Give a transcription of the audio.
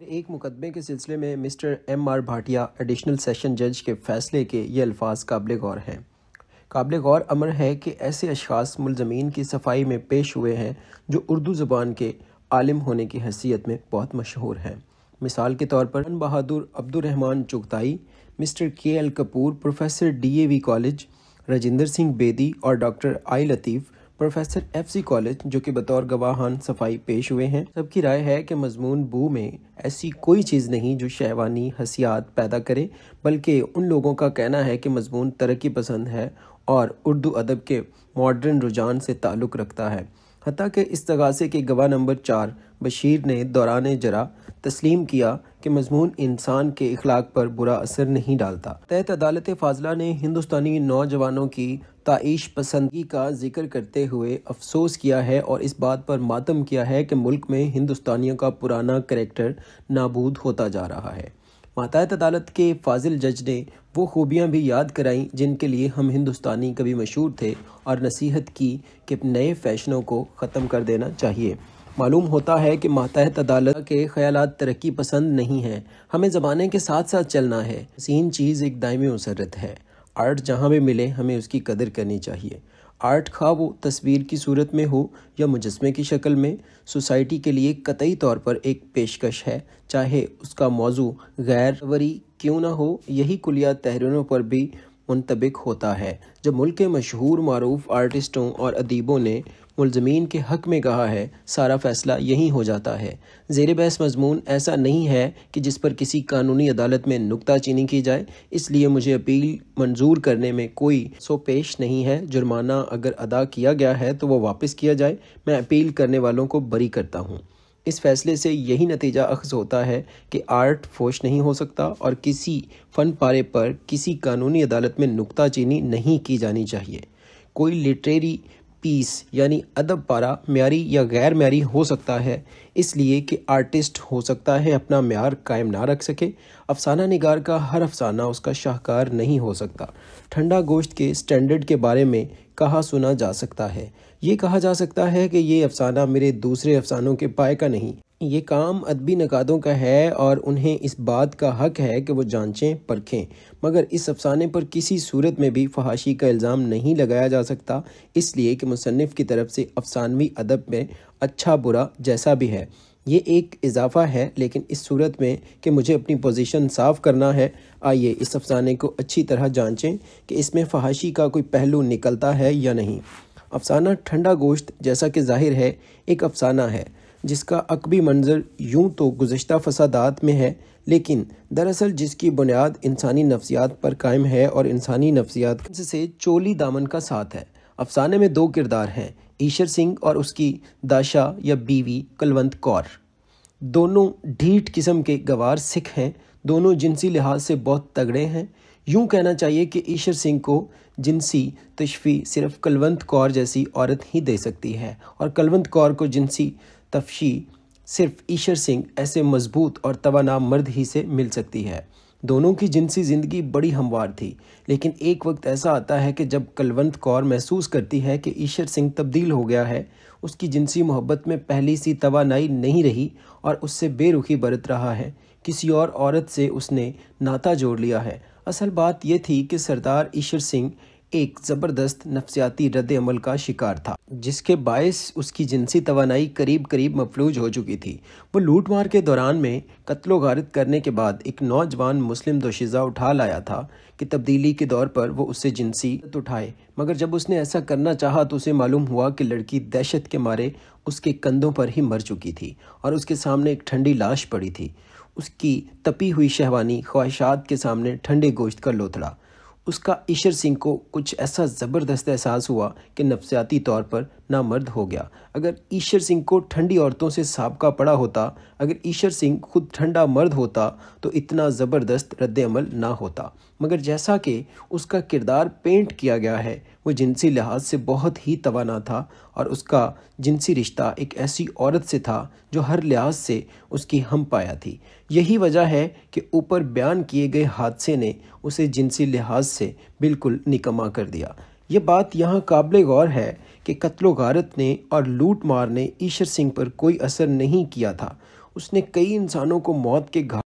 ایک مقدمے کے سلسلے میں Mr M R Bhatia additional session جج کے فیصلے کے یہ الفاظ قابل غور ہیں۔ قابل غور امر ہے کہ ایسے اشخاص ملزمین کی صفائی میں پیش ہوئے ہیں جو اردو زبان کے عالم ہونے کی حیثیت میں بہت مشہور ہیں۔ مثال کے طور پر بہادر Abdur Rahman Chughtai, mister K L Kapoor professor D A V college, Rajinder Singh Bedi اور doctor I Latif professor F C college جو کہ بطور گواہان صفائی پیش ہوئے ہیں۔ سب کی رائے ہے کہ مضمون بو میں ایسی کوئی چیز نہیں جو شہوانی حسیات پیدا کرے، بلکہ ان لوگوں کا کہنا ہے کہ مضمون ترقی پسند ہے اور اردو ادب کے ماڈرن رجحان سے تعلق رکھتا ہے۔ حتیٰ کہ استغاثے کے گواہ نمبر 4 بشیر نے دوران جرا تسلیم کیا کہ مضمون انسان کے اخلاق پر برا اثر نہیں ڈالتا۔ تحت عدالت فاضلہ نے ہندوستانی نوجوانوں کی تعیش پسندی کا ذکر کرتے ہوئے افسوس کیا ہے اور اس بات پر ماتم کیا ہے کہ ملک میں ہندوستانیوں کا پرانا کریکٹر نابود ہوتا جا رہا ہے۔ ماتحت عدالت کے فاضل جج نے وہ خوبیاں بھی یاد کرائیں جن کے لیے ہم ہندوستانی کبھی مشہور تھے اور نصیحت کی کہ نئے فیشنوں کو ختم کر دینا چاہیے۔ معلوم ہوتا ہے کہ ماتحت عدالت کے خیالات ترقی پسند نہیں ہیں، ہمیں زمانے کے ساتھ ساتھ چلنا ہے۔ حسین چیز ایک دائمی مسرت ہے، آرٹ جہاں بھی ملے ہمیں اس کی قدر کرنی چاہیے۔ آرٹ خواہ وہ تصویر کی صورت میں ہو یا مجسمے کی شکل میں، سوسائٹی کے لیے قطعی طور پر ایک پیشکش ہے، چاہے اس کا موضوع غیر تصوری کیوں نہ ہو۔ یہی کلیات تحریروں پر بھی منطبق ہوتا ہے۔ جب ملک کے مشہور معروف آرٹسٹوں اور ادیبوں نے ملزمین کے حق میں کہا ہے، سارا فیصلہ یہی ہو جاتا ہے۔ زیر بحث مضمون ایسا نہیں ہے کہ جس پر کسی قانونی عدالت میں نکتہ چینی کی جائے، اس لیے مجھے اپیل منظور کرنے میں کوئی سو پیش نہیں ہے۔ جرمانہ اگر ادا کیا گیا ہے تو وہ واپس کیا جائے، میں اپیل کرنے والوں کو بری کرتا ہوں۔ اس فیصلے سے یہی نتیجہ اخذ ہوتا ہے کہ آرٹ فوش نہیں ہو سکتا اور کسی فن پارے پر کسی قانونی عدالت میں نکتہ چینی نہیں کی جانی چاہیے۔ کوئی لٹریری پیس یعنی ادب پارہ معیاری یا غیر معیاری ہو سکتا ہے، اس لیے کہ آرٹسٹ ہو سکتا ہے اپنا معیار قائم نہ رکھ سکے۔ افسانہ نگار کا ہر افسانہ اس کا شاہکار نہیں ہو سکتا۔ ٹھنڈا گوشت کے سٹینڈرڈ کے بارے میں کہا سنا جا سکتا ہے، یہ کہا جا سکتا ہے کہ یہ افسانہ میرے دوسرے افسانوں کے پائے کا نہیں۔ یہ کام ادبی نقادوں کا ہے اور انہیں اس بات کا حق ہے کہ وہ جانچیں پرکھیں، مگر اس افسانے پر کسی صورت میں بھی فحاشی کا الزام نہیں لگایا جا سکتا، اس لیے کہ مصنف کی طرف سے افسانوی ادب میں اچھا برا جیسا بھی ہے۔ یہ ایک اضافہ ہے، لیکن اس صورت میں کہ مجھے اپنی پوزیشن صاف کرنا ہے، آئیے اس افسانے کو اچھی طرح جانچیں کہ اس میں فحاشی کا کوئی پہلو نکلتا ہے یا نہیں۔ افسانہ ٹھنڈا گوشت جیسا کہ ظاہر ہے ایک افسانہ ہے جس کا عقبی منظر یوں تو گزشتہ فسادات میں ہے، لیکن دراصل جس کی بنیاد انسانی نفسیات پر قائم ہے اور انسانی نفسیات سے چولی دامن کا ساتھ ہے۔ افسانے میں دو کردار ہیں، ایشر سنگھ اور اس کی داشا یا بیوی کلونت کور۔ دونوں ڈھیٹ قسم کے گوار سکھ ہیں، دونوں جنسی لحاظ سے بہت تگڑے ہیں۔ یوں کہنا چاہیے کہ ایشر سنگھ کو جنسی تشفی صرف کلونت کور جیسی عورت ہی دے سکتی ہے، اور کلونت کور کو جنسی تفشی صرف ایشر سنگھ ایسے مضبوط اور توانا مرد ہی سے مل سکتی ہے۔ دونوں کی جنسی زندگی بڑی ہموار تھی، لیکن ایک وقت ایسا آتا ہے کہ جب کلونت کور محسوس کرتی ہے کہ ایشر سنگھ تبدیل ہو گیا ہے، اس کی جنسی محبت میں پہلی سی توانائی نہیں رہی اور اس سے بے رخی برت رہا ہے، کسی اور عورت سے اس نے ناطہ جوڑ لیا ہے۔ اصل بات یہ تھی کہ سردار ایشر سنگھ ایک زبردست نفسیاتی رد عمل کا شکار تھا، جس کے باعث اس کی جنسی توانائی قریب مفلوج ہو چکی تھی۔ وہ لوٹ مار کے دوران میں قتل و غارت کرنے کے بعد ایک نوجوان مسلم دوشیزہ اٹھا لایا تھا کہ تبدیلی کے دور پر وہ اس سے جنسی اٹھائے، مگر جب اس نے ایسا کرنا چاہا تو اسے معلوم ہوا کہ لڑکی دہشت کے مارے اس کے کندھوں پر ہی مر چکی تھی اور اس کے سامنے ایک ٹھنڈی لاش پڑی تھی، اس کی تپی ہوئی شہوانی خواہشات کے سامنے ٹھنڈے گوشت کا لوتھڑا۔ اس کا ایشر سنگھ کو کچھ ایسا زبردست احساس ہوا کہ نفسیاتی طور پر نامرد ہو گیا۔ اگر ایشر سنگھ کو ٹھنڈی عورتوں سے سابقہ پڑا ہوتا، اگر ایشر سنگھ خود ٹھنڈا مرد ہوتا تو اتنا زبردست رد عمل نہ ہوتا، مگر جیسا کہ اس کا کردار پینٹ کیا گیا ہے، وہ جنسی لحاظ سے بہت ہی توانا تھا اور اس کا جنسی رشتہ ایک ایسی عورت سے تھا جو ہر لحاظ سے اس کی ہم پایا تھی۔ یہی وجہ ہے کہ اوپر بیان کیے گئے حادثے نے اسے جنسی لحاظ سے بالکل نکما کر دیا۔ یہ بات یہاں قابل غور ہے کہ قتل و غارت نے اور لوٹ مار نے ایشر سنگھ پر کوئی اثر نہیں کیا تھا، اس نے کئی انسانوں کو موت کے گھاٹ